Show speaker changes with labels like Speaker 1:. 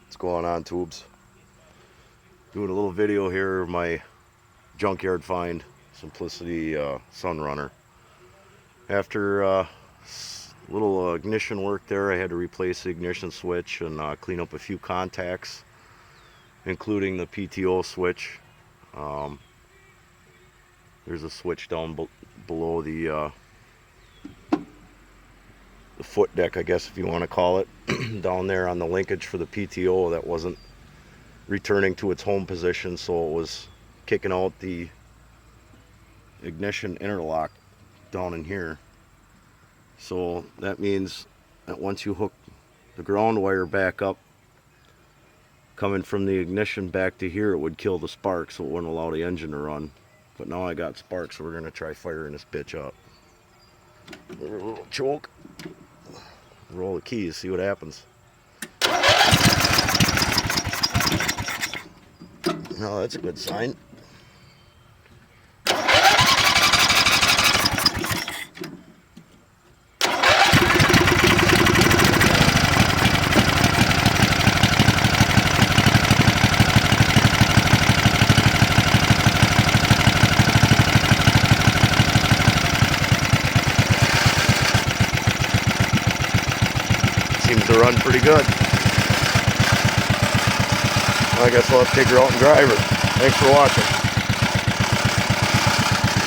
Speaker 1: What's going on, tubes? Doing a little video here of my junkyard find, Simplicity SunRunner. After a little ignition work there, I had to replace the ignition switch and clean up a few contacts, including the PTO switch. There's a switch down below the foot deck, I guess, if you want to call it, down there on the linkage for the PTO that wasn't returning to its home position, so it was kicking out the ignition interlock down in here. So that means that once you hook the ground wire back up, coming from the ignition back to here, it would kill the spark, so it wouldn't allow the engine to run. But now I got sparks, so we're going to try firing this bitch up. Give it a little choke. Roll the keys, see what happens. No, that's a good sign. Seems to run pretty good. I guess I'll have to take her out and drive her. Thanks for watching.